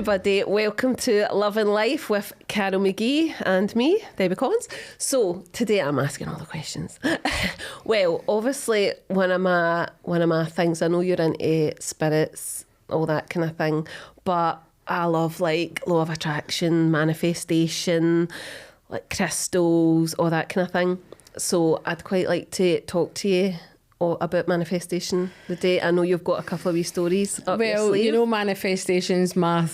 everybody, welcome to Love and Life with Carol McGee and me, Debbie Collins. So today I'm asking all the questions. Well, obviously one of my things, I know you're into spirits, all that kind of thing, but I love like law of attraction, manifestation, like crystals, all that kind of thing. So I'd quite like to talk to you about manifestation today. I know you've got a couple of wee stories up your sleeve. You know, manifestation's my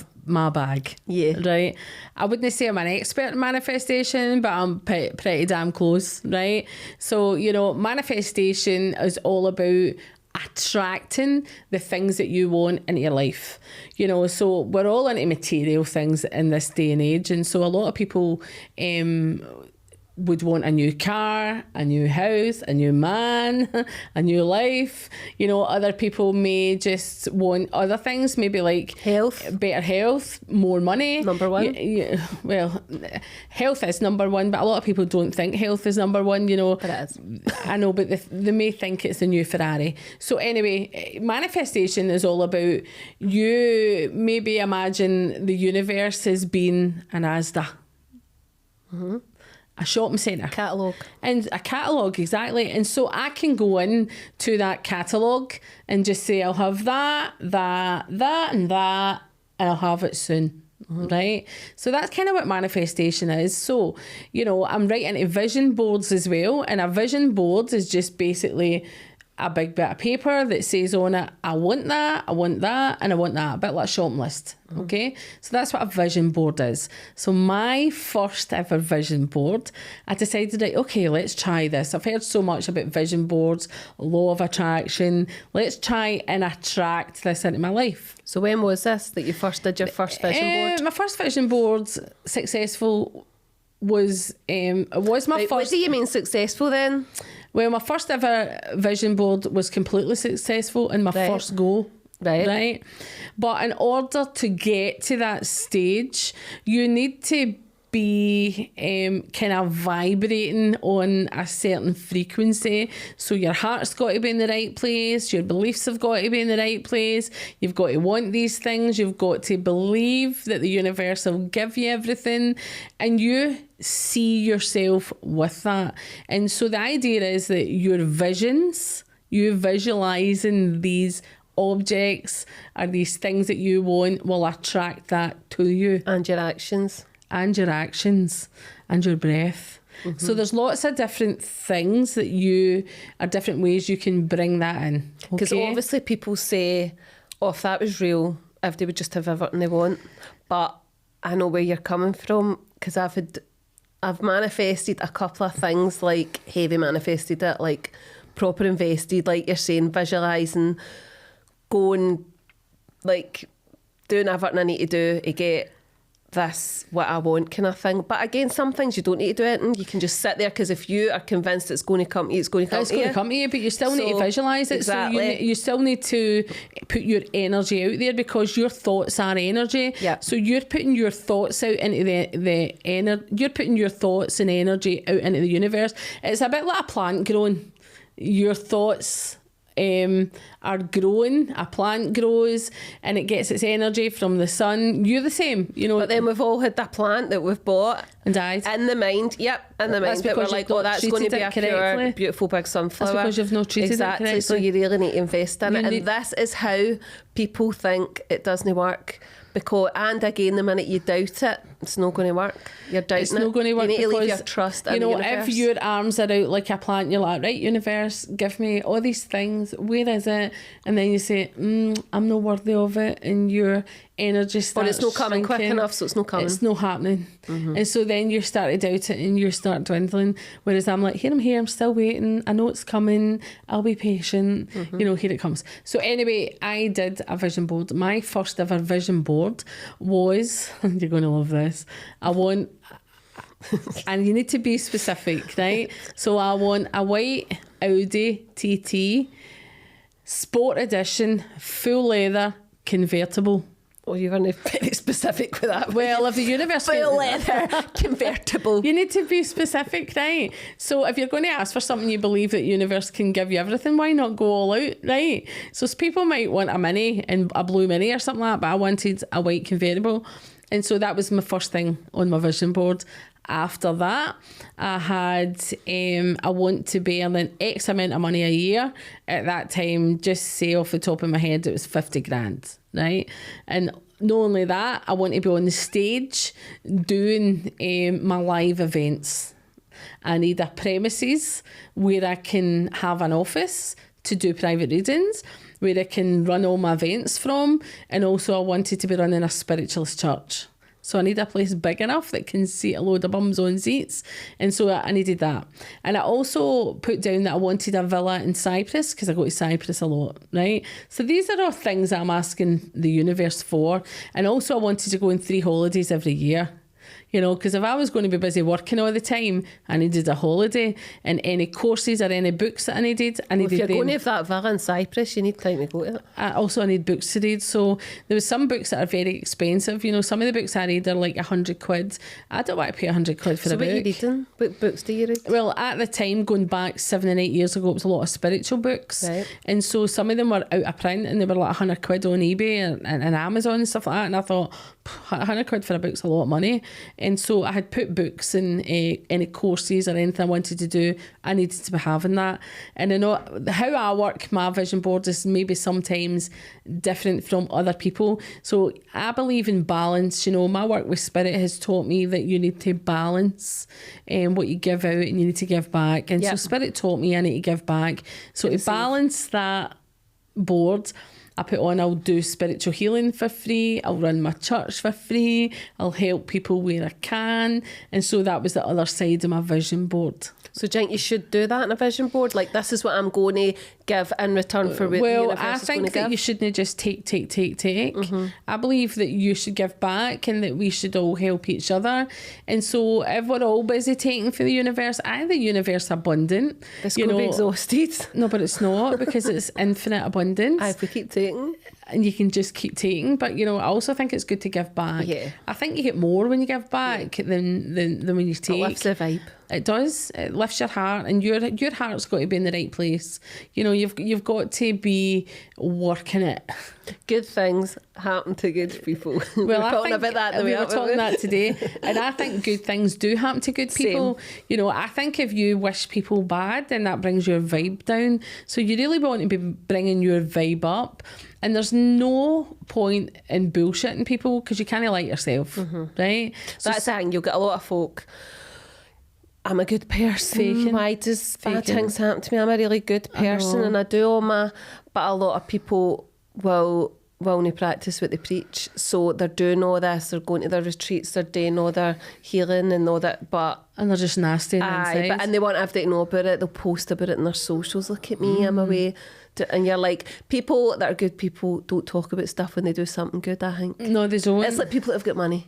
bag. Yeah. Right? I wouldn't say I'm an expert in manifestation, but I'm pretty damn close, right? So, you know, manifestation is all about attracting the things that you want into your life. You know, so we're all into material things in this day and age. And so a lot of people would want a new car, a new house, a new man, a new life. You know, other people may just want other things, maybe like health, better health, more money. Number one. Well, health is number one, but a lot of people don't think health is number one, you know. But it is. I know, but they may think it's the new Ferrari. So anyway, manifestation is all about you maybe imagine the universe as being an Asda. Mm-hmm. A shopping centre. Catalogue. And a catalogue, exactly. And so I can go in to that catalogue and just say, I'll have that, and that, and I'll have it soon. Mm-hmm. Right? So that's kind of what manifestation is. So, you know, I'm right into vision boards as well. And a vision board is just basically a big bit of paper that says on it, I want that, and I want that. A bit like a shopping list. Okay? So that's what a vision board is. So my first ever vision board, I decided, right, okay, let's try this. I've heard so much about vision boards, law of attraction. Let's try and attract this into my life. So when was this that you first did your first vision board? My first vision board successful was my first. What do you mean successful then? Well, my first ever vision board was completely successful in my first go. Right. But in order to get to that stage, you need to be kind of vibrating on a certain frequency. So your heart's got to be in the right place, your beliefs have got to be in the right place, you've got to want these things, you've got to believe that the universe will give you everything, and you see yourself with that. And so the idea is that your visions, you visualising these objects or these things that you want will attract that to you. And your actions. And your actions and your breath. Mm-hmm. So there's lots of different things different ways you can bring that in. Because obviously people say, oh, if that was real, if they would just have everything they want. But I know where you're coming from, because I've manifested a couple of things, like heavy manifested it, like proper invested, like you're saying, visualising, going, like doing everything I need to do to get this, what I want kind of thing. But again, some things you don't need to do it, and you can just sit there, because if you are convinced it's going to come to you, it's going to come to you. But you still need to visualise it. Exactly. So you still need to put your energy out there, because your thoughts are energy. Yep. So you're putting your thoughts out into the energy. You're putting your thoughts and energy out into the universe. It's a bit like a plant growing. Your thoughts are growing, a plant grows and it gets its energy from the sun. You're the same, you know. But then we've all had that plant that we've bought and died in the mind. Yep, in the mind that we're like, oh, that's going to be a pure, beautiful big sunflower. That's because you've not treated it correctly. So you really need to invest in it. And this is how people think it doesn't work. And again, the minute you doubt it, it's not going to work. You're doubting it's not going to work. You need to leave your trust in the universe. If your arms are out like a plant, you're like, right, universe, give me all these things. Where is it? And then you say, I'm not worthy of it, and your energy starts. But it's not coming quick enough, so it's not coming. It's not happening. Mm-hmm. And so then you start to doubt it, and you start dwindling. Whereas I'm like, here, I'm still waiting. I know it's coming. I'll be patient. Mm-hmm. You know, here it comes. So anyway, I did a vision board. My first ever vision board was, you're going to love this, and you need to be specific, right? So I want a white Audi TT, Sport Edition, full leather, convertible. Oh, you weren't very specific with that. Well, if the universe... Full leather, convertible. You need to be specific, right? So if you're going to ask for something you believe that the universe can give you everything, why not go all out, right? So people might want a Mini and a blue Mini or something like that, but I wanted a white convertible. And so that was my first thing on my vision board. After that, I had, I want to be earning X amount of money a year. At that time, just say off the top of my head, it was 50 grand, right? And not only that, I want to be on the stage doing my live events. I need a premises where I can have an office to do private readings, where I can run all my events from, and also I wanted to be running a spiritualist church. So I need a place big enough that can seat a load of bums on seats. And so I needed that. And I also put down that I wanted a villa in Cyprus because I go to Cyprus a lot, right? So these are all things that I'm asking the universe for. And also I wanted to go on 3 holidays every year. You know, because if I was going to be busy working all the time, I needed a holiday, and any courses or any books that I needed if you're going to have that villa in Cyprus, you need time to go to it. I need books to read. So there was some books that are very expensive. You know, some of the books I read are like 100 quid. I don't want to pay 100 quid for a book. So what are you reading? What books do you read? Well, at the time, going back 7 and 8 years ago, it was a lot of spiritual books. Right. And so some of them were out of print and they were like 100 quid on eBay and Amazon and stuff like that. And I thought, 100 quid for a book's a lot of money. And so I had put books in any courses or anything I wanted to do. I needed to be having that. And I know how I work my vision board is maybe sometimes different from other people. So I believe in balance. You know, my work with spirit has taught me that you need to balance what you give out and you need to give back. And so spirit taught me I need to give back. So to balance that board, I put on, I'll do spiritual healing for free, I'll run my church for free, I'll help people where I can. And so that was the other side of my vision board. So do you think you should do that in a vision board? Like, this is what I'm going to give in return for what the universe I is going think to that give? you shouldn't just take. Mm-hmm. I believe that you should give back and that we should all help each other. And so if we're all busy taking for the universe, the universe abundant. It's going to be exhausted. No, but it's not, because it's infinite abundance. If we keep taking. And you can just keep taking. But, you know, I also think it's good to give back. Yeah. I think you get more when you give back than when you take. It lifts the vibe. It does. It lifts your heart, and your heart's got to be in the right place. You know, you've got to be working it. Good things happen to good people. Well, we were talking about that. We were talking that today, and I think good things do happen to good people. Same. You know, I think if you wish people bad, then that brings your vibe down. So you really want to be bringing your vibe up. And there's no point in bullshitting people because you can't like yourself, right? So that's the thing. You'll get a lot of folk. I'm a good person. Faking. Why does bad things happen to me? I'm a really good person and I do all my... But a lot of people will not practice what they preach. So they're doing all this, they're going to their retreats, they're doing all their healing and all that, and they're just nasty inside. And they want everybody to know about it. They'll post about it in their socials. Look at me, I'm away. And you're like, people that are good people don't talk about stuff when they do something good, I think. No, they don't. It's like people that have got money.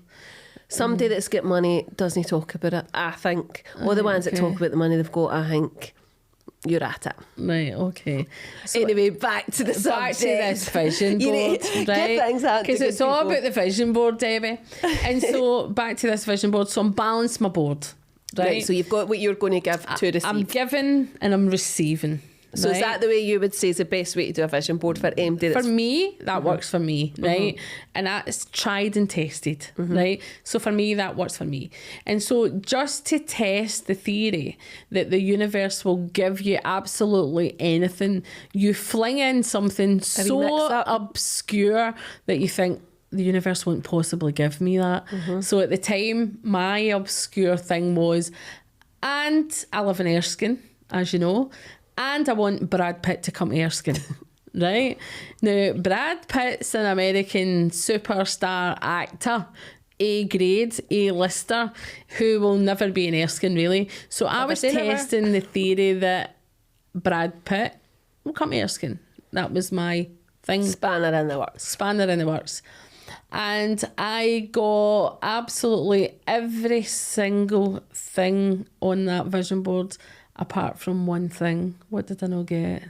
Somebody that's got money doesn't talk about it, I think. Or the ones that talk about the money they've got, I think you're at it. Right, okay. So anyway, back to the subject. Back to this vision board, right? Good things happen. Because it's all about the vision board, Debbie. And so back to this vision board. So I'm balanced my board, right? So you've got what you're going to give to receive. I'm giving and I'm receiving. So is that the way you would say is the best way to do a vision board for MD? For me, that works for me, right? And that's tried and tested, right? So for me, that works for me. And so just to test the theory that the universe will give you absolutely anything, you fling in something so obscure that you think, the universe won't possibly give me that. So at the time, my obscure thing was, and I live in Erskine, as you know, and I want Brad Pitt to come to Erskine, right? Now, Brad Pitt's an American superstar actor, A-grade, A-lister, who will never be in Erskine, really. So I was testing the theory that Brad Pitt will come to Erskine. That was my thing. Spanner in the works. And I got absolutely every single thing on that vision board apart from one thing. What did I not get?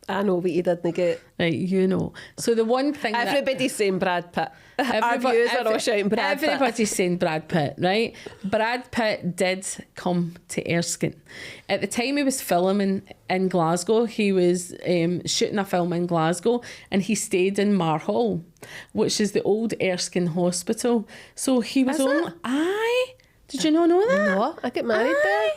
I know, but you didn't get. Right, you know. So the one thing everybody's saying Brad Pitt. Our viewers are all shouting Brad Pitt. Everybody's saying Brad Pitt, right? Brad Pitt did come to Erskine. At the time he was filming in Glasgow, he was shooting a film in Glasgow, and he stayed in Marhall, which is the old Erskine Hospital. So he was Aye. Did you not know that? No, I get married there.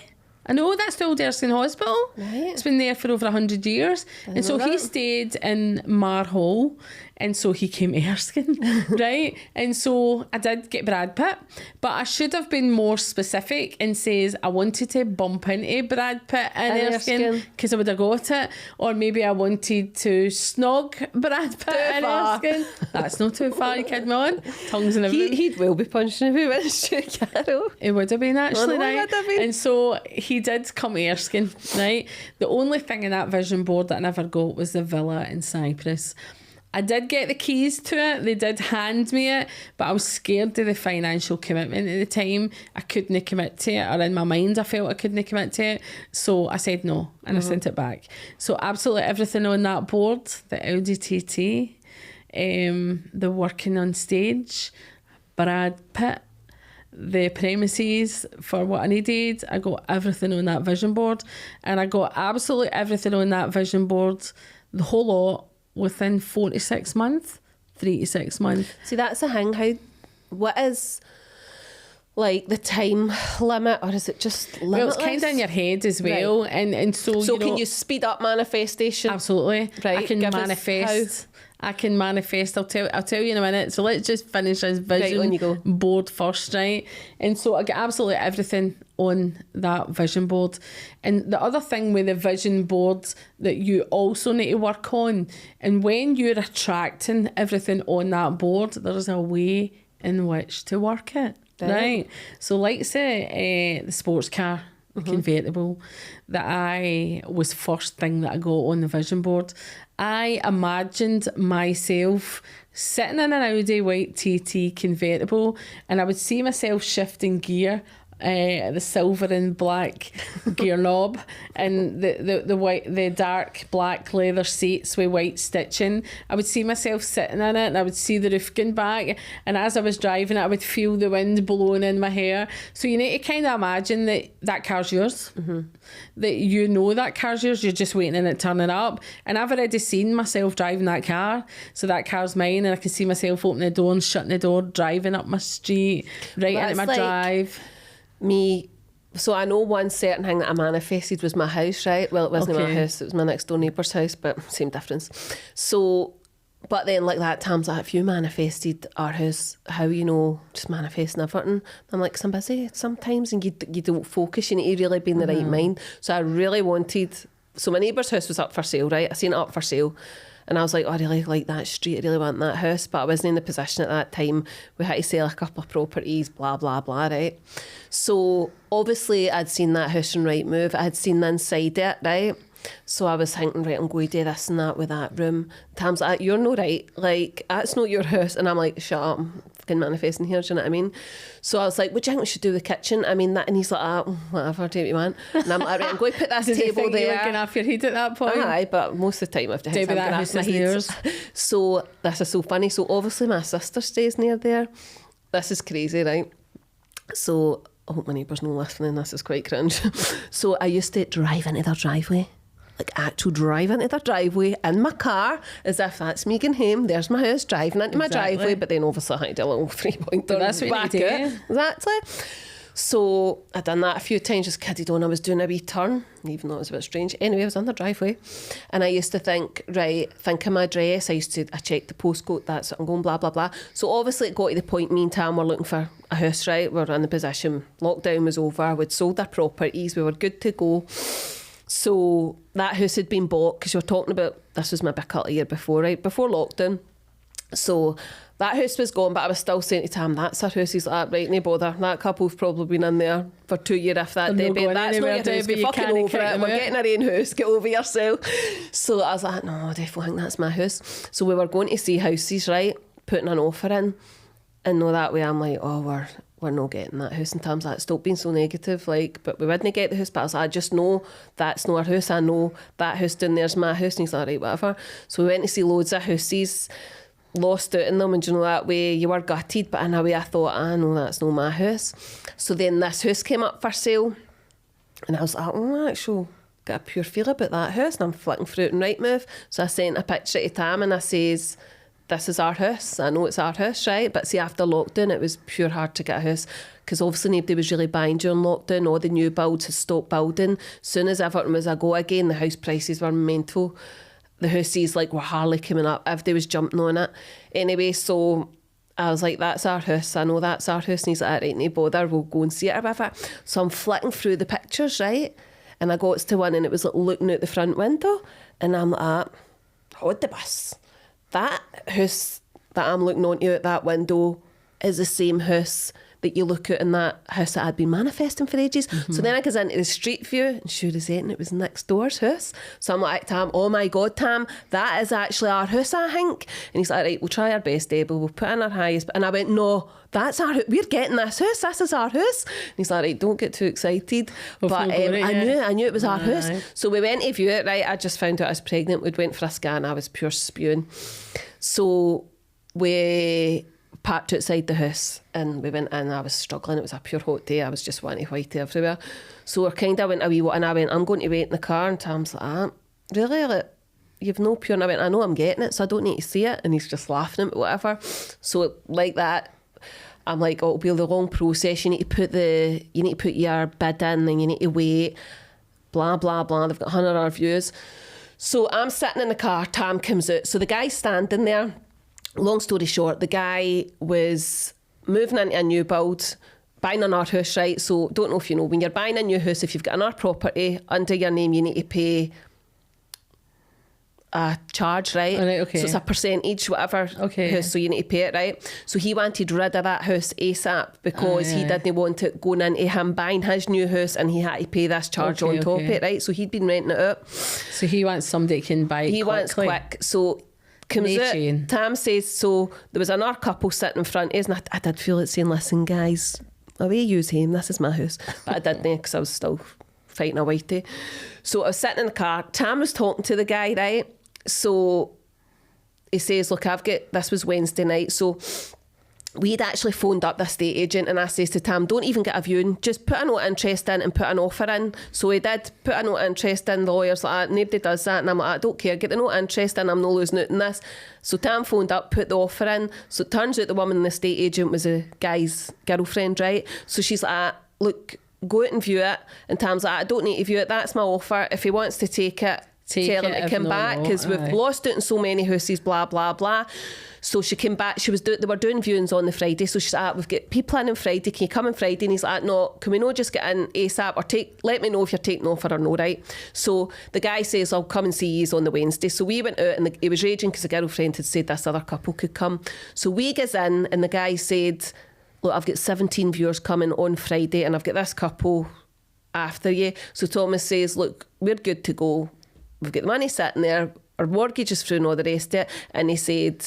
I know, that's the old Erskine Hospital. Right. It's been there for over 100 years. And so he stayed in Marhall, and so he came to Erskine, right? And so I did get Brad Pitt, but I should have been more specific and says I wanted to bump into Brad Pitt in Erskine because I would have got it. Or maybe I wanted to snog Brad Pitt in Erskine. That's not too far, you kid me on. Tongues and everything. He'd well be punching if he went to Carol. It would have been actually, right? And so he did come to Erskine, right? The only thing in that vision board that I never got was the villa in Cyprus. I did get the keys to it. They did hand me it, but I was scared of the financial commitment at the time. I couldn't commit to it, or in my mind I felt I couldn't commit to it. So I said no, and I sent it back. So absolutely everything on that board, the Audi TT, the working on stage, Brad Pitt, the premises for what I needed, I got everything on that vision board, and I got absolutely everything on that vision board, the whole lot, within 4 to 6 months, 3 to 6 months. See, that's the thing. What is like the time limit, or is it just limitless? Well, it's kind of in your head as well, right. and so you know, can you speed up manifestation? Absolutely, right? I can manifest. I can manifest. I'll tell you in a minute. So let's just finish this vision board first, right? And so I get absolutely everything on that vision board. And the other thing with the vision board that you also need to work on, and when you're attracting everything on that board, there's a way in which to work it, right? So like say the sports car, convertible that I was first thing that I got on the vision board. I imagined myself sitting in an Audi white TT convertible, and I would see myself shifting gear, the silver and black gear knob, and the dark black leather seats with white stitching. I would see myself sitting in it, and I would see the roof going back, and as I was driving it I would feel the wind blowing in my hair. So you need to kind of imagine that car's yours, that you know that car's yours, you're just waiting on it turning up. And I've already seen myself driving that car, so that car's mine, and I can see myself opening the door and shutting the door, driving up my street, right into my drive. So I know one certain thing that I manifested was my house, right? Well, it wasn't my house, it was my next door neighbour's house, but same difference. So, but then like that time's like, if you manifested our house, how you know, just manifesting everything? I'm like, 'cause I'm busy sometimes, and you don't focus, you need to really be in the right mind. So I really wanted, so my neighbour's house was up for sale, right? I seen it up for sale. And I was like, oh, I really like that street, I really want that house. But I wasn't in the position at that time. We had to sell a couple of properties, blah, blah, blah, right? So obviously I'd seen that house on Rightmove. I had seen the inside it, right? So I was thinking, right, I'm going to do this and that with that room. Tam's like, you're no right. Like, that's not your house. And I'm like, shut up, I'm fucking manifesting here, do you know what I mean? So I was like, what do you think we should do with the kitchen? I mean, that, and he's like, whatever, do what you want. And I'm like, right, I'm going to put this Did table you think there. You were going off your head at that point? Aye, but most of the time I have to think I'm going off my head. So this is so funny. So obviously my sister stays near there. This is crazy, right? So I hope my neighbours not listening, this is quite cringe. So I used to drive into their driveway. Like actual drive into their driveway in my car, as if that's me going home, there's my house, driving into my driveway, but then obviously I had a little 3-pointer back out. Exactly. So I done that a few times, just kidded on. I was doing a wee turn, even though it was a bit strange. Anyway, I was on the driveway, and I used to think of my address. I checked the postcode, that's what I'm going, blah, blah, blah. So obviously it got to the point, me and Tam were looking for a house, right? We were in the position, lockdown was over, we'd sold our properties, we were good to go. So that house had been bought, because you were talking about, this was maybe a couple of years before, right? Before lockdown. So that house was gone, but I was still saying to Tam, that's our house. He's like, right, no bother. That couple's probably been in there for 2 years, if that, Debbie. That's not your house. Get fucking over it. We're getting our own house. Get over yourself. So I was like, no, I definitely think that's my house. So we were going to see houses, right? Putting an offer in. And no, that way I'm like, oh, we're not getting that house. And Tam's like, stop being so negative, like, but we wouldn't get the house. But I was like, I just know that's not our house. I know that house down there's my house. And he's like, right, whatever. So we went to see loads of houses, lost out in them, and you know, that way you were gutted, but in a way I thought, no, that's not my house. So then this house came up for sale, and I was like, I actually got a pure feel about that house. And I'm flicking through it in Rightmove. So I sent a picture to Tam and I says, this is our house. I know it's our house, right? But see, after lockdown, it was pure hard to get a house, because obviously nobody was really buying during lockdown. All the new builds had stopped building. Soon as everything was a go again, the house prices were mental. The houses were hardly coming up. Everybody was jumping on it. Anyway, so I was like, that's our house. I know that's our house. And he's like, right, no bother, we'll go and see it or whatever. So I'm flicking through the pictures, right? And I got to one and it was looking out the front window. And I'm like, hold the bus. That house that I'm looking onto out that window is the same house that you look at in that house that I'd been manifesting for ages. Mm-hmm. So then I goes into the street view, and sure as anything, it was next door's house. So I'm like, Tam, oh my God, Tam, that is actually our house, I think. And he's like, right, we'll try our best, Abel, we'll put in our highest. And I went, no, that's our house. We're getting this house. This is our house. And he's like, right, don't get too excited. But I knew it was our house. So we went to view it, right? I just found out I was pregnant. We went for a scan. I was pure spewing. So we parked outside the house and we went in. I was struggling. It was a pure hot day. I was just wanting whitey everywhere. So we kind of went a wee walk, and I went, I'm going to wait in the car. And Tom's like, really? Like, you've no pure? And I went, I know I'm getting it, so I don't need to see it. And he's just laughing at me, whatever. So like that, I'm like, oh, it'll be a long process. You need to put your bid in, and you need to wait, blah, blah, blah. They've got 100 hour views. So I'm sitting in the car, Tam comes out. So the guy's standing there. Long story short, the guy was moving into a new build, buying an art house, right? So don't know if you know, when you're buying a new house, if you've got an art property under your name, you need to pay a charge, right? Right, okay. So it's a percentage, whatever house, so you need to pay it, right? So he wanted rid of that house ASAP because he didn't want it going into him buying his new house, and he had to pay this charge on top of it, right? So he'd been renting it out. So he wants somebody that can buy it quickly. Wants quick. So comes out, Tam says, so there was another couple sitting in front of us, and I did feel it saying, listen guys, away use him, this is my house. But I didn't, because I was still fighting a whitey. So I was sitting in the car, Tam was talking to the guy, right? So he says, look, this was Wednesday night, so we'd actually phoned up the estate agent, and I says to Tam, don't even get a viewing, just put a note of interest in and put an offer in. So he did put a note of interest in. The lawyer's like, nobody does that. And I'm like, I don't care, get the note of interest in, I'm not losing out in this. So Tam phoned up, put the offer in. So it turns out the woman in the estate agent was a guy's girlfriend, right? So she's like, look, go out and view it. And Tam's like, I don't need to view it, that's my offer. If he wants to take it, tell him to come back, because we've lost out in so many houses, blah, blah, blah. So she came back, they were doing viewings on the Friday, so she's like, we've got people in on Friday, can you come on Friday? And he's like, no, can we not just get in ASAP, or let me know if you're taking offer or no, right? So the guy says, I'll come and see you on the Wednesday. So we went out, and he was raging because the girlfriend had said this other couple could come. So we goes in, and the guy said, look, I've got 17 viewers coming on Friday, and I've got this couple after you. So Thomas says, look, we're good to go. We've got the money sitting there, our mortgage is through and all the rest of it. And he said,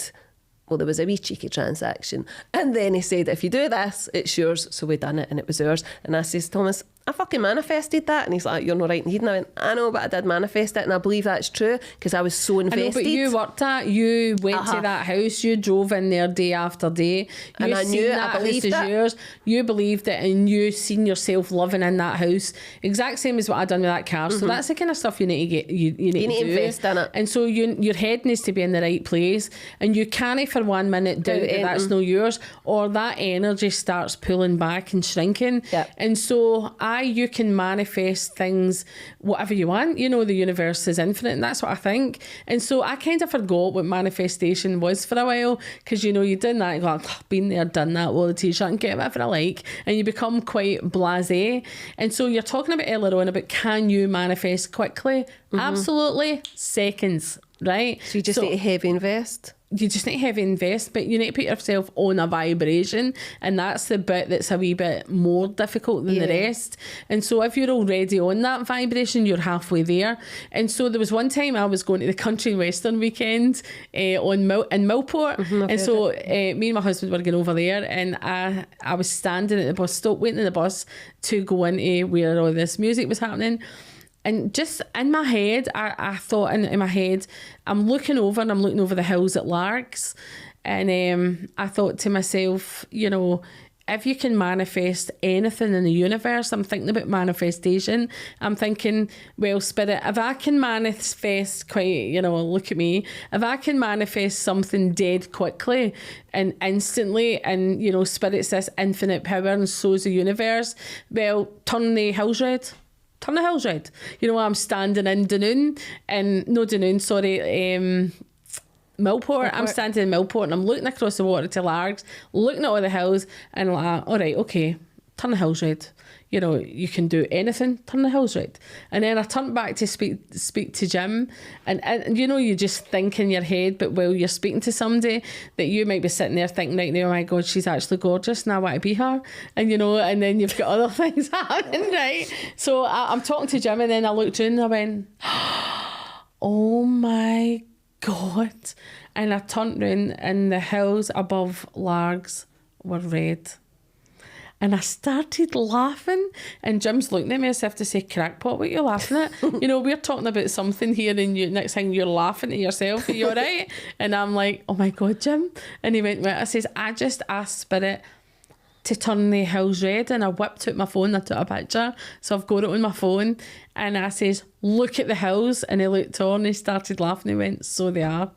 well, there was a wee cheeky transaction. And then he said, if you do this, it's yours. So we done it, and it was ours. And I says, Thomas, I fucking manifested that. And he's like, you're not right. And I went, I know, but I did manifest it, and I believe that's true because I was so invested. I know, but you worked that. You went to that house. You drove in there day after day. And I knew I believed it. Yours. You believed it, and you seen yourself living in that house. Exact same as what I done with that car. So that's the kind of stuff you need to get. You need to invest in it. And so your head needs to be in the right place, and you can't for 1 minute doubt that that's not yours, or that energy starts pulling back and shrinking. Yep. And so you can manifest things, whatever you want. You know, the universe is infinite, and that's what I think. And so I kind of forgot what manifestation was for a while, because, you know, you've done that, you're like, oh, been there, done that, wore the t-shirt and get whatever I like, and you become quite blasé. And so you're talking about earlier on about, can you manifest quickly? Absolutely. Seconds. right? So you just need to heavy invest. You just need to heavy invest, but you need to put yourself on a vibration, and that's the bit that's a wee bit more difficult than the rest. And so if you're already on that vibration, you're halfway there. And so there was one time I was going to the country western weekend in Millport, and so me and my husband were going over there, and I was standing at the bus stop waiting in the bus to go into where all this music was happening. And just in my head, I thought in my head, I'm looking over the hills at Largs. And I thought to myself, you know, if you can manifest anything in the universe, I'm thinking about manifestation. I'm thinking, well, Spirit, if I can manifest look at me, if I can manifest something dead quickly and instantly, and, you know, Spirit's this infinite power and so's the universe, well, turn the hills red. Turn the hills red. You know, I'm standing in Millport. I'm standing in Millport and I'm looking across the water to Largs, looking at all the hills, and I'm like, all right, okay, turn the hills red. You know, you can do anything, turn the hills red. And then I turned back to speak to Jim, and you know, you just think in your head, but while you're speaking to somebody, that you might be sitting there thinking right now, oh my God, she's actually gorgeous and I want to be her. And you know, and then you've got other things happening, right? So I'm talking to Jim, and then I looked in and I went, oh my God. And I turned round and the hills above Largs were red. And I started laughing, and Jim's looking at me as if to say, crackpot, what are you laughing at? You know, we're talking about something here, and next thing you're laughing at yourself. Are you all right? And I'm like, oh my God, Jim. And he went, well, I says, I just asked Spirit to turn the hills red, and I whipped out my phone, I took a picture, so I've got it on my phone, and I says, look at the hills, and he looked on and he started laughing. He went, so they are.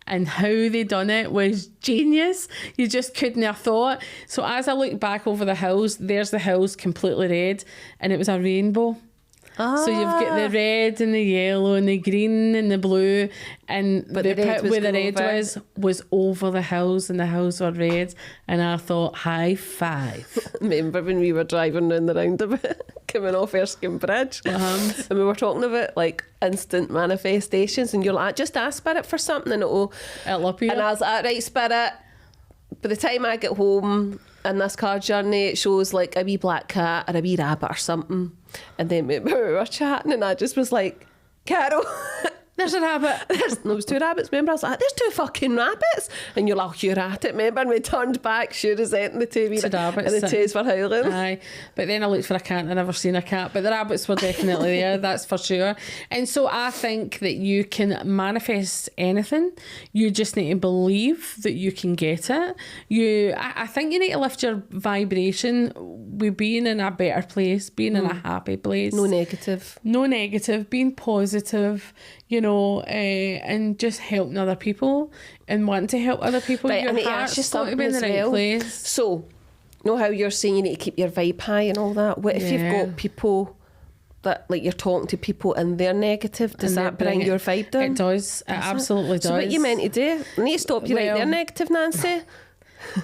And how they done it was genius. You just couldn't have thought. So as I look back over the hills, there's the hills completely red, and it was a rainbow. So you've got the red and the yellow and the green and the blue, and the pit where the red was over the hills, and the hills were red. And I thought, high five. Remember when we were driving round the roundabout coming off Erskine Bridge, and we were talking about like instant manifestations, and you're like, just ask Spirit for something and it'll appear. And I was like, right, Spirit, by the time I get home in this car journey, it shows like a wee black cat or a wee rabbit or something. And then we were chatting, and I just was like, Carol, there's a rabbit. There was 2 rabbits, remember? I was like, there's 2 fucking rabbits. And you're like, oh, you're at it, remember? And we turned back, sure as anything, the 2 rabbits, and the 2's were howling. Aye. But then I looked for a cat, and I never seen a cat. But the rabbits were definitely there, that's for sure. And so I think that you can manifest anything. You just need to believe that you can get it. I think you need to lift your vibration with being in a better place, being in a happy place. No negative, being positive, you know, and just helping other people and wanting to help other people. Right, your heart's got to be in the right place. So, you know how you're saying you need to keep your vibe high and all that? What if you've got people that, like, you're talking to people and they're negative? Does that bring your vibe down? It does. It absolutely does. So what you meant to do? I need to stop you right there, negative Nancy.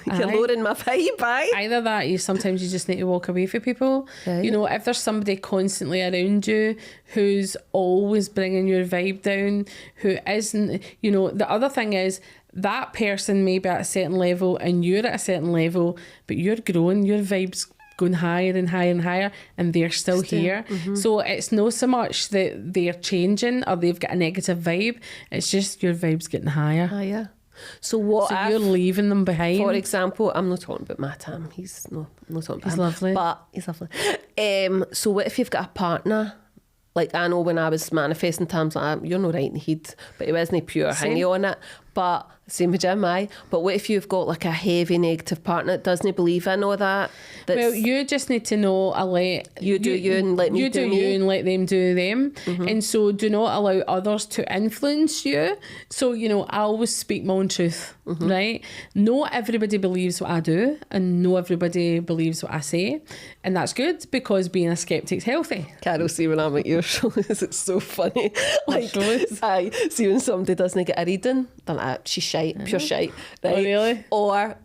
You're lowering my vibe, Either that, you just need to walk away from people. Right. You know, if there's somebody constantly around you who's always bringing your vibe down, who isn't, you know, the other thing is that person may be at a certain level and you're at a certain level, but you're growing, your vibe's going higher and higher and higher, and they're still here. So it's not so much that they're changing or they've got a negative vibe, it's just your vibe's getting higher. So you're leaving them behind. For example, I'm not talking about my Tam. He's not talking about him. Lovely. But he's lovely. So what if you've got a partner? Like, I know when I was manifesting Tam's like, you're not right in the head, but he wasn't pure hingy on it. But same with Jim, but what if you've got like a heavy negative partner that doesn't believe in all that? Well, you just need to know, you do you and let me do me. You and let them do them. And so do not allow others to influence you. So, you know, I always speak my own truth, right? Not everybody believes what I do, and not everybody believes what I say. And that's good, because being a skeptic's healthy. Carol, see when I'm at your shows, it's so funny. Like, see when somebody doesn't get a reading, they're like, she's shite, pure shite. Right? Oh, really? Or,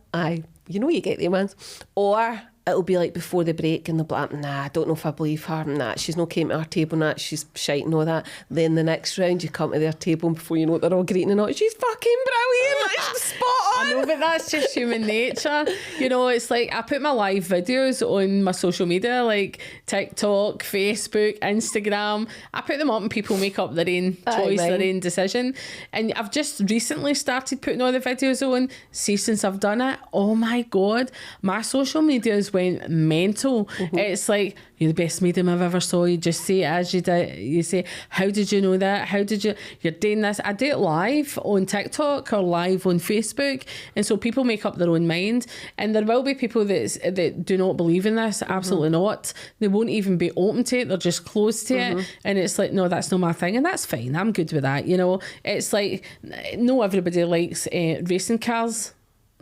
you know, you get them ones. Or it'll be like before the break and they'll be like, nah, I don't know if I believe her, nah, she's not came to our table, nah, she's shite and all that. Then the next round you come to their table and before you know it, they're all greeting and all, she's fucking brilliant, like, spot on. I know, but that's just human nature. You know, it's like I put my live videos on my social media, like TikTok, Facebook, Instagram. I put them up and people make up their own choice, their own decision. And I've just recently started putting all the videos on. See, since I've done it, oh my God, my social media's went mental. It's like, you're the best medium I've ever saw. You just say it as you did. You say, how did you know that? You're doing this. I do it live on TikTok or live on Facebook. And so people make up their own mind. And there will be people that do not believe in this. Absolutely not. They won't even be open to it. They're just closed to it. And it's like, no, that's not my thing. And that's fine. I'm good with that. You know, it's like, no, everybody likes racing cars.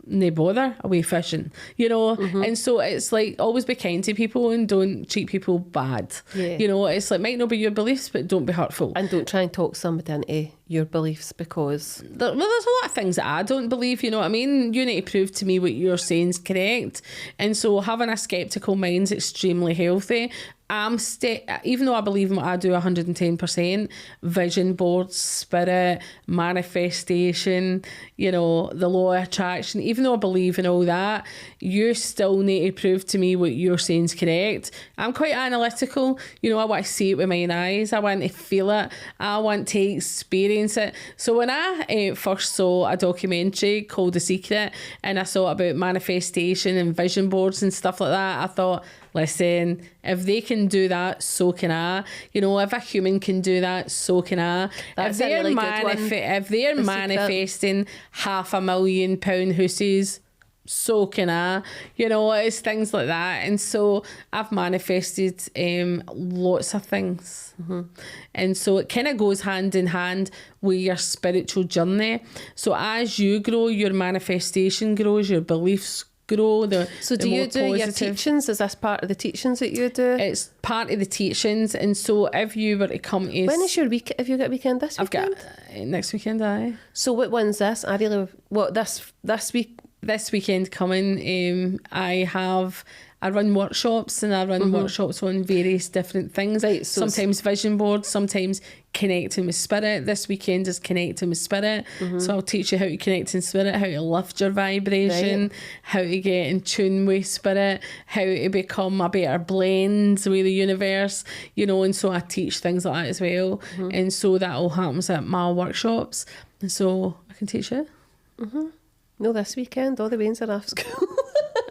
No bother, away fishing, you know. And so it's like, always be kind to people and don't treat people bad. You know, it's like, might not be your beliefs, but don't be hurtful. And don't try and talk somebody into your beliefs, because there's a lot of things that I don't believe, you know what I mean? You need to prove to me what you're saying is correct. And so having a sceptical mind is extremely healthy. Even though I believe in what I do 110%, vision boards, spirit, manifestation, you know, the law of attraction, even though I believe in all that, you still need to prove to me what you're saying is correct. I'm quite analytical. You know, I want to see it with my own eyes. I want to feel it. I want to experience it. So when I first saw a documentary called The Secret, and I saw about manifestation and vision boards and stuff like that, I thought, listen, if they can do that, so can I. You know, if a human can do that, so can I. That's if they're manifesting £500,000 hussies, so can I. You know, it's things like that. And so I've manifested lots of things. And so it kind of goes hand in hand with your spiritual journey. So as you grow, your manifestation grows, your beliefs grow. So do you do your teachings? Is this part of the teachings that you do? It's part of the teachings. And so if you were to come to... When is your week? Have you got a weekend this weekend? I've got next weekend, aye. So what one's this? This week? This weekend coming, I run workshops, and I run workshops on various different things. Right, so sometimes vision boards, sometimes connecting with spirit. This weekend is connecting with spirit. So I'll teach you how to connect in spirit, how to lift your vibration, how to get in tune with spirit, how to become a better blend with the universe, you know. And so I teach things like that as well. And so that all happens at my workshops. And so I can teach you. No, this weekend. All the Waynes are off school.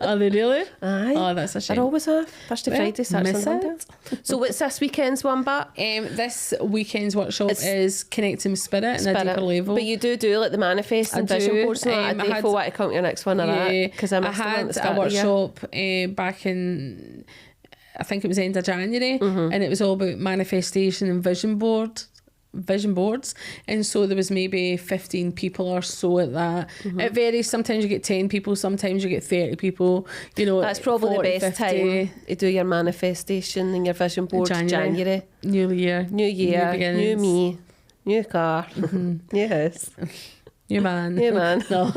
Are they really? Aye. Oh, that's a shame. They're always off. Thursday, Friday, Saturday, Sunday. So what's this weekend's one back? This weekend's workshop is connecting with spirit in a deeper level. But you do like the manifest and vision boards and that. I do want to come to your next one or that. Because I had a workshop back in, I think it was end of January, and it was all about manifestation and vision boards. And so there was maybe 15 people or so at that. It varies. Sometimes you get 10 people, sometimes you get 30 people, you know. That's probably 40, the best 50. Time to do your manifestation and your vision board. January. New year, new me, new car, new house, new man. No.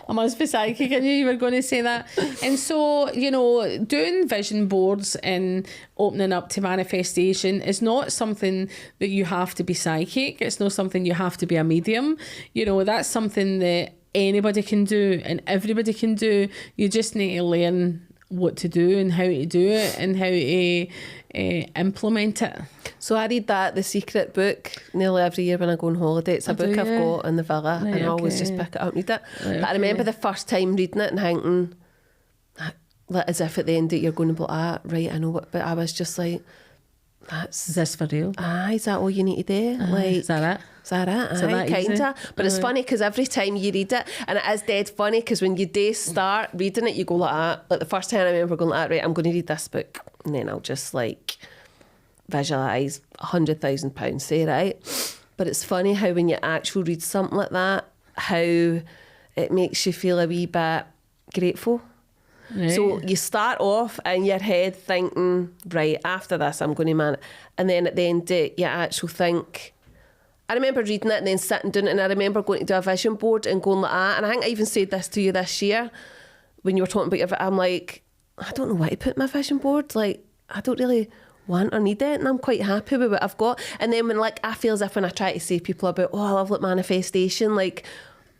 I must be psychic. I knew you were going to say that. And so, you know, doing vision boards and opening up to manifestation is not something that you have to be psychic. It's not something you have to be a medium. You know, that's something that anybody can do and everybody can do. You just need to learn what to do and how to do it and how to implement it. So I read The Secret book nearly every year when I go on holiday. It's a book I've got in the villa, and I always just pick it up and read it. But I remember the first time reading it and thinking, like, as if at the end of it you're going to be like, right, I know what, but I was just like, is this for real? Is that all you need to do? Like, is that it? Is that it? Kinda. But it's funny because every time you read it, and it is dead funny because when you do start reading it, you go like that. Like the first time I remember going like that, right, I'm going to read this book, and then I'll just like visualise £100,000, say, right? But it's funny how when you actually read something like that, how it makes you feel a wee bit grateful. Right. So you start off in your head thinking, right, after this I'm going to and then at the end you actually think. I remember reading it and then sitting down, and I remember going to do a vision board and going like that, and I think I even said this to you this year, when you were talking about your, I'm like, I don't know what to put in my vision board. Like, I don't really want or need it, and I'm quite happy with what I've got. And then when, like, I feel as if when I try to say people about, I love, like, manifestation, like,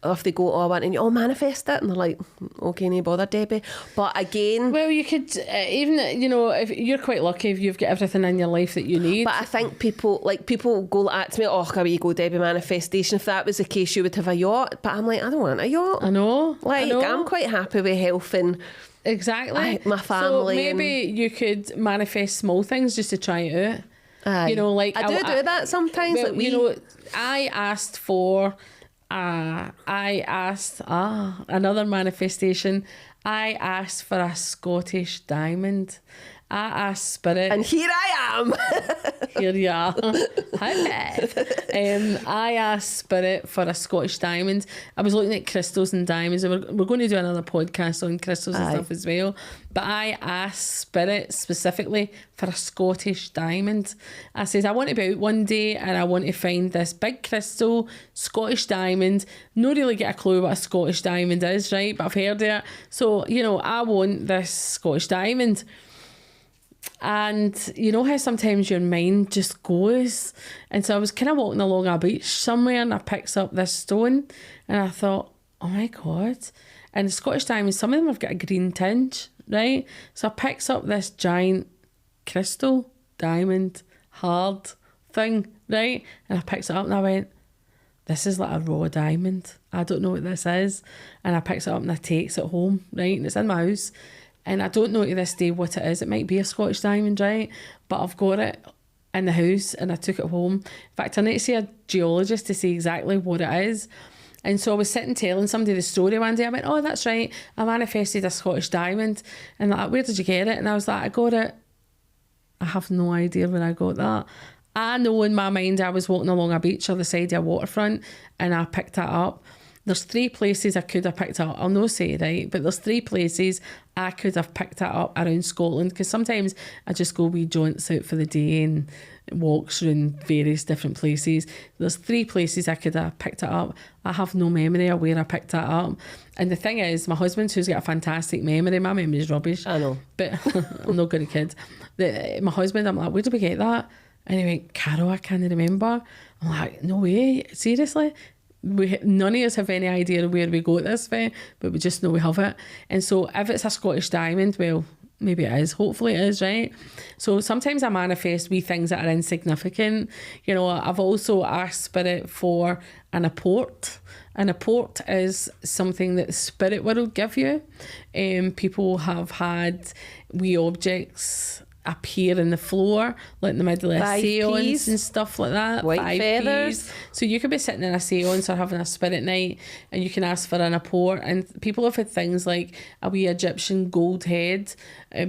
if they go, I want to manifest it, and they're like, okay, no bother, Debbie. But again, well, you could even, if you're quite lucky if you've got everything in your life that you need. But I think people go at me, here you go, Debbie, manifestation. If that was the case, you would have a yacht. But I'm like, I don't want a yacht. I know. I'm quite happy with health and exactly my family. So maybe you could manifest small things just to try it out. Aye. Like I do that sometimes. Well, like I asked for. Another manifestation. I asked for a Scottish diamond. I asked Spirit, and here I am. Here you are. Hi. I asked Spirit for a Scottish diamond. I was looking at crystals and diamonds, and we're going to do another podcast on crystals and stuff as well. But I asked Spirit specifically for a Scottish diamond. I said, I want to be out one day and I want to find this big crystal Scottish diamond. Not really get a clue what a Scottish diamond is, right? But I've heard it. So, I want this Scottish diamond. And you know how sometimes your mind just goes, and so I was kind of walking along a beach somewhere and I picked up this stone and I thought, oh my God. And the Scottish diamonds, some of them have got a green tinge, right? So I picked up this giant crystal diamond hard thing, right? And I picked it up and I went, this is like a raw diamond, I don't know what this is. And I picked it up and I takes it home, right? And it's in my house. And I don't know to this day what it is. It might be a Scottish diamond, right? But I've got it in the house and I took it home. In fact, I need to see a geologist to see exactly what it is. And so I was sitting telling somebody the story one day. I went, oh, that's right. I manifested a Scottish diamond. And like, where did you get it? And I was like, I got it. I have no idea where I got that. I know in my mind I was walking along a beach or the side of a waterfront and I picked it up. There's 3 places I could have picked it up. I'll not say it right, but there's 3 places I could have picked it up around Scotland, because sometimes I just go wee jaunts out for the day and walks around various different places. There's 3 places I could have picked it up. I have no memory of where I picked it up. And the thing is, my husband, who's got a fantastic memory, my memory is rubbish. I know. But I'm not good at kids. My husband, I'm like, where did we get that? And he went, Carol, I can't remember. I'm like, no way, seriously? None of us have any idea where we got this from, but we just know we have it. And so if it's a Scottish diamond, well, maybe it is, hopefully it is, right? So sometimes I manifest wee things that are insignificant. I've also asked Spirit for an apport. An apport is something that the spirit world give you. People have had wee objects appear in the floor, like in the middle of a seance and stuff like that. White feathers. So you could be sitting in a seance or having a spirit night and you can ask for an apport, and people have had things like a wee Egyptian gold head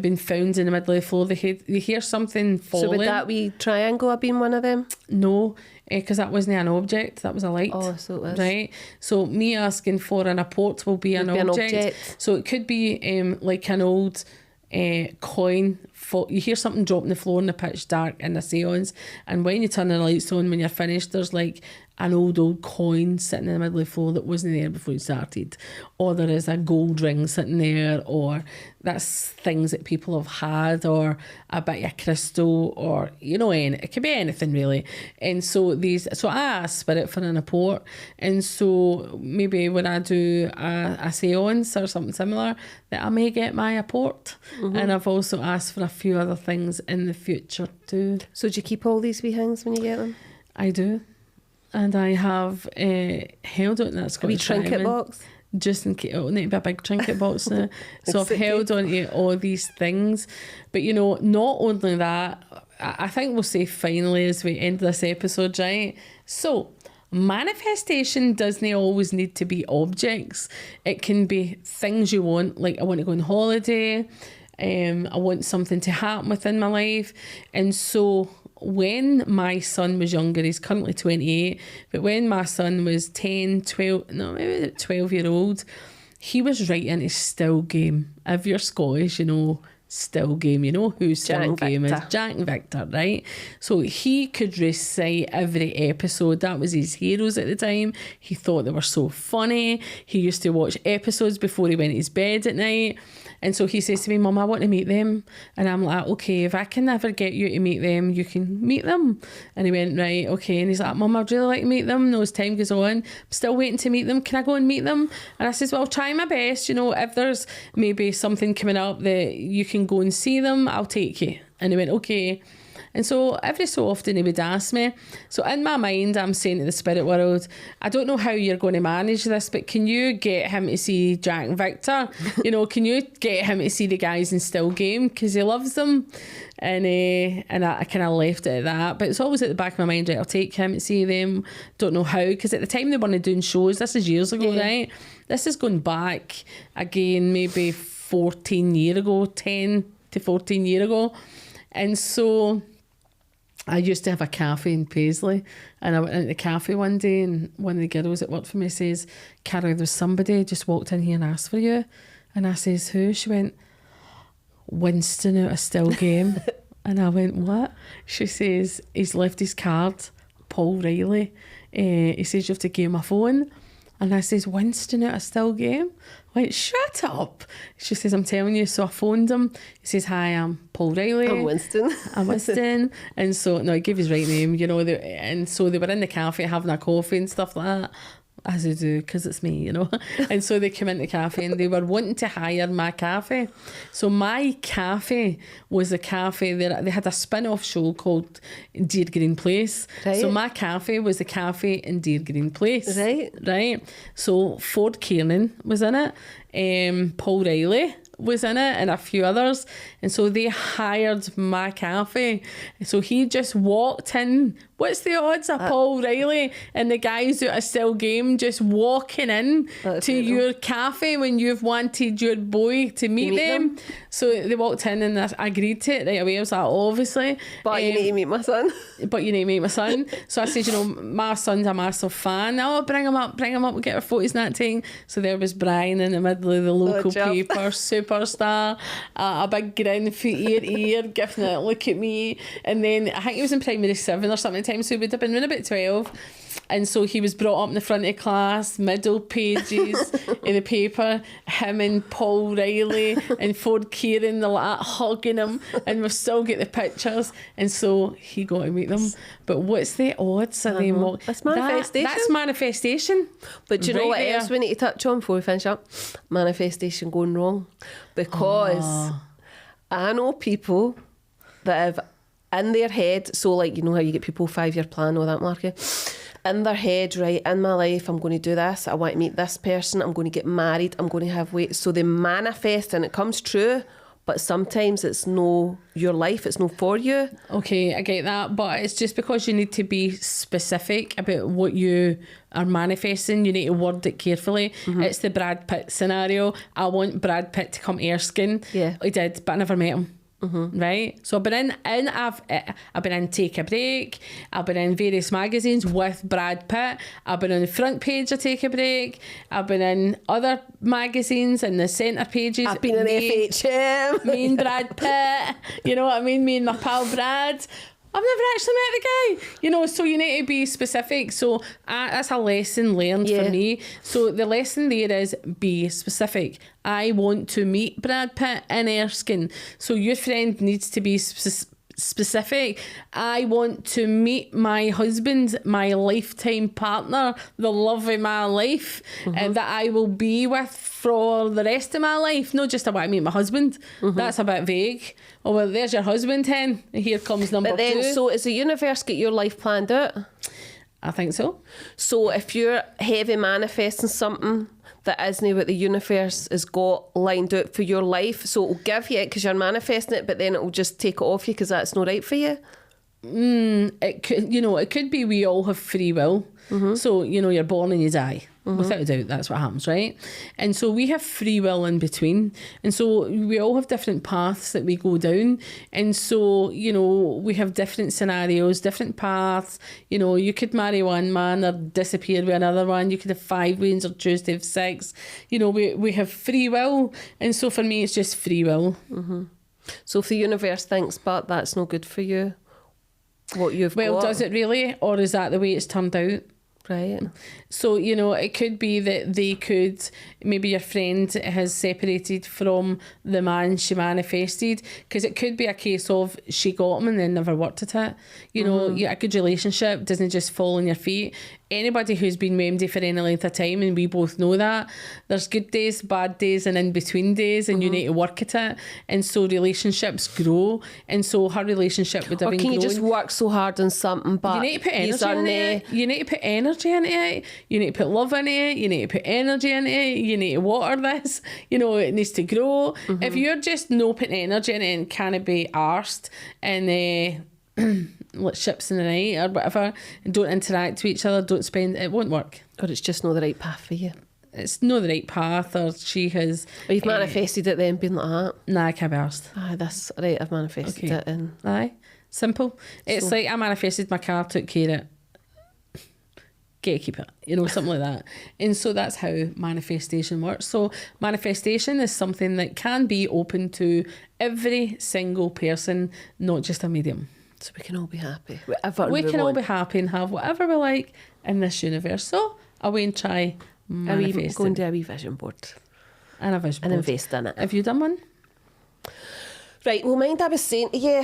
been found in the middle of the floor. They hear something falling. So would that wee triangle have been one of them? No, because that wasn't an object, that was a light. Oh, so it was. Right? So me asking for an apport will be an object. So it could be like an old coin. You hear something drop on the floor in the pitch dark in the seance, and when you turn the lights on, when you're finished, there's like an old coin sitting in the middle of the floor that wasn't there before you started, or there is a gold ring sitting there, or that's things that people have had, or a bit of crystal, or it could be anything really. And so I asked Spirit for an apport, and so maybe when I do a seance or something similar, that I may get my apport. And I've also asked for a few other things in the future too. So do you keep all these wee things when you get them? I do. And I have held on that Scottish trinket box? Just in case. It'll need to be a big trinket box now. So I've held on to all these things. But not only that, I think we'll say finally as we end this episode, right? So manifestation doesn't always need to be objects. It can be things you want, like I want to go on holiday, I want something to happen within my life. And so when my son was younger, he's currently 28, but when my son was 10, 12, no, maybe 12 year old, he was right into still game. If you're Scottish, still game. You know who still Jack game is? Victor. Jack and Victor, right? So he could recite every episode. That was his heroes at the time. He thought they were so funny. He used to watch episodes before he went to his bed at night. And so he says to me, Mum, I want to meet them. And I'm like, okay, if I can never get you to meet them, you can meet them. And he went, right, okay. And he's like, Mum, I'd really like to meet them. No, as time goes on, I'm still waiting to meet them. Can I go and meet them? And I says, well, I'll try my best. You know, if there's maybe something coming up that you can go and see them, I'll take you. And he went, okay. And so every so often he would ask me. So in my mind, I'm saying to the spirit world, I don't know how you're going to manage this, but can you get him to see Jack and Victor? You know, can you get him to see the guys in Still Game? Because he loves them. And I kind of left it at that. But it's always at the back of my mind, right, I'll take him to see them. Don't know how. Because at the time they weren't doing shows, this is years ago, right? This is going back again, maybe 14 years ago, 10 to 14 years ago. And so I used to have a cafe in Paisley, and I went into the cafe one day, and one of the girls that worked for me says, Carol, there's somebody just walked in here and asked for you. And I says, who? She went, Winston out of Still Game. And I went, what? She says, he's left his card, Paul Riley. He says, you have to give him a phone. And I says, Winston out of Still Game? I went, shut up. She says, I'm telling you. So I phoned him. He says, hi, I'm Paul Riley. I'm Winston. I'm Winston. And so, no, he gave his right name, you know. And so they were in the cafe having a coffee and stuff like that. As they do, because it's me, you know. And so they came into the cafe and they were wanting to hire my cafe. So my cafe was a cafe that they had a spin-off show called Deer Green Place. Right. So my cafe was the cafe in Deer Green Place. Right. So Ford Kiernan was in it. Paul Riley was in it, and a few others. And so they hired my cafe. So he just walked in. What's the odds of Paul Riley and the guys out of Still Game just walking in to your cafe when you've wanted your boy to meet them? So they walked in and I agreed to it right away. I was like, obviously. But you need to meet my son. But you need to meet my son. So I said, you know, my son's a massive fan. Oh, bring him up, we'll get our photos and that thing. So there was Brian in the middle of the local paper, superstar, a big grin from ear to ear, giving it, look at me. And then I think he was in primary 7 or something. So he would have been around about 12, and so he was brought up in the front of class, middle pages in the paper, him and Paul Riley and Ford Kieran, they're like hugging him, and we've still got the pictures. And so he got to meet them. But what's the odds of them? That's manifestation. That's manifestation. But do you know what else we need to touch on before we finish up? Manifestation going wrong. Because I know people that have in their head, so like, you know how you get people 5-year plan, all that market, in their head, right, in my life I'm going to do this, I want to meet this person, I'm going to get married, I'm going to have weight. So they manifest and it comes true, but sometimes it's no your life, it's no for you. Okay, I get that, but it's just because you need to be specific about what you are manifesting. You need to word it carefully. It's the Brad Pitt scenario. I want Brad Pitt to come Erskine. Yeah, I did, but I never met him. Right, so I've been in Take a Break, I've been in various magazines with Brad Pitt, I've been on the front page of Take a Break, I've been in other magazines in the centre pages, I've been in FHM, me and Brad Pitt, you know what I mean, me and my pal Brad. I've never actually met the guy, you know, so you need to be specific. So that's a lesson learned for me. So the lesson there is be specific. I want to meet Brad Pitt in Erskine. So your friend needs to be specific. I want to meet my husband, my lifetime partner, the love of my life, and that I will be with for the rest of my life. Not just I want to meet my husband. That's a bit vague. Oh, well, there's your husband, hen. Here comes number 2. So is the universe get your life planned out? I think so. So if you're heavy manifesting something that isn't what the universe has got lined out for your life, so it'll give you it because you're manifesting it, but then it'll just take it off you because that's not right for you. It could, you know, it could be we all have free will. So, you know, you're born and you die. Without a doubt, that's what happens, right? And so we have free will in between. And so we all have different paths that we go down. And so, you know, we have different scenarios, different paths. You know, you could marry one man or disappear with another one. You could have 5 ways or choose to have 6. You know, we have free will. And so for me, it's just free will. So if the universe thinks, but that's no good for you, what you've got. Well, does it really? Or is that the way it's turned out? Right. So, you know, it could be that they could, maybe your friend has separated from the man she manifested, because it could be a case of she got him and then never worked at it. You know, a good relationship doesn't just fall on your feet. Anybody who's been with MD for any length of time, and we both know that, there's good days, bad days, and in between days, and you need to work at it. And so relationships grow. And so her relationship would have been growing. Or can you just work so hard on something, but you need to put energy into it. You need to put energy into it. You need to put love into it. You need to put energy into it. You need to water this. You know, it needs to grow. If you're just no putting energy in it and can't be arsed and like ships in the night or whatever, and don't interact with each other, don't spend, it won't work. Or it's just not the right path for you. It's not the right path, or she has... Or you've manifested it then being like that. Nah, I can't be arsed. Aye, that's right, I've manifested it. And aye, simple. It's like I manifested my car, took care of it. Get to keep it, you know, something like that. And so that's how manifestation works. So manifestation is something that can be open to every single person, not just a medium. So we can all be happy. Whatever we can all be happy and have whatever we like in this universe. So away and try manifesting. Go and do a wee vision board. And a vision board. And invest in it. Have you done one? Right, well, mind I was saying to you,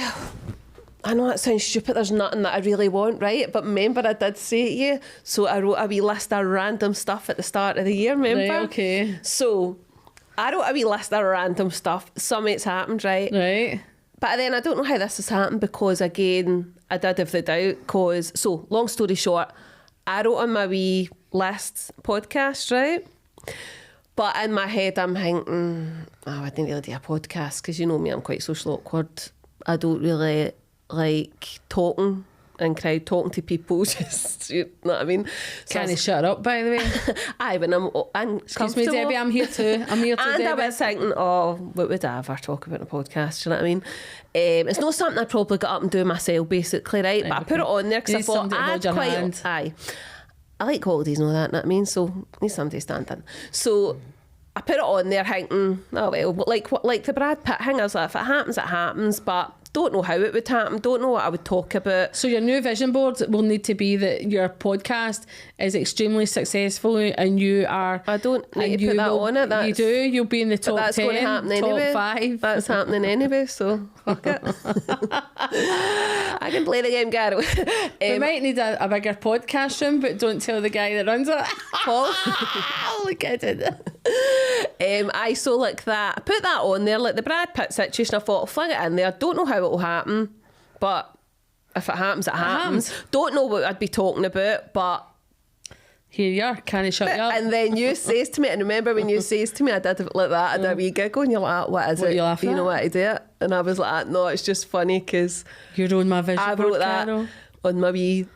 I know that sounds stupid, there's nothing that I really want, right? But remember I did say to you, so I wrote a wee list of random stuff at the start of the year, remember? Right, okay. So I wrote a wee list of random stuff. Some of it's happened, right? Right. But then I don't know how this has happened, because again, I did have the doubt, so long story short, I wrote on my wee list podcast, right? But in my head I'm thinking, I didn't really do a podcast, because you know me, I'm quite social awkward. I don't really like talking and crowd talking to people, just, you know what I mean? So Can you shut up, by the way? Aye, when I'm Excuse me, Debbie, I'm here too. I'm here too, and Debbie. I was thinking, what would I ever talk about in a podcast? Do you know what I mean? It's not something I'd probably get up and do myself, basically, right? But I put it on there because I thought I'd quite... Aye. I like holidays and all that, you know what I mean? So I need somebody to stand in. So I put it on there thinking, oh well, like the Brad Pitt thing, I was like, if it happens, it happens, but don't know how it would happen, don't know what I would talk about. So your new vision board will need to be that your podcast is extremely successful and you are... I don't need to put that on it. You do, you'll be in the top 10, going to happen top anyway. 5. That's happening anyway, so fuck it. I can play the game, Carol. We might need a bigger podcast room, but don't tell the guy that runs it. Paul. Look at it. I so like that. I put that on there, like the Brad Pitt situation. I thought I'll fling it in there. Don't know how it will happen, but if it happens, it happens. Don't know what I'd be talking about, but here you are. Can I shut you up? And then you says to me, and remember when you says to me, I did it like that. I did a wee giggle, and you're like, what is it? You laughing you know what I do it? And I was like, no, it's just funny because you're on my vision board, I wrote that Carol. on my wee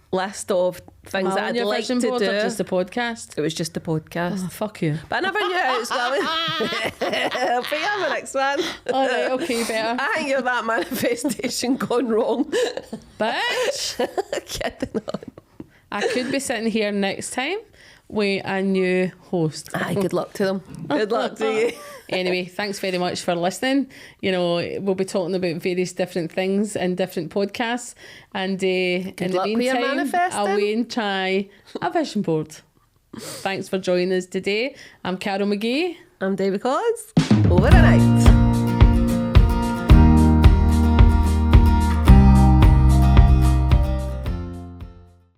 list of things that I'd like to do. Or just the podcast? It was just the podcast. Oh, fuck you. But I never knew how it was going. I'll be on the next one. All right, okay, better. I think you're that manifestation gone wrong. Bitch. Kidding on. I could be sitting here next time with a new host. Aye, good luck to them. Good luck to you. Anyway, thanks very much for listening. You know, we'll be talking about various different things in different podcasts. And in the meantime, I'll wait and try a vision board. Thanks for joining us today. I'm Carol McGee. I'm David Collins. Over and out.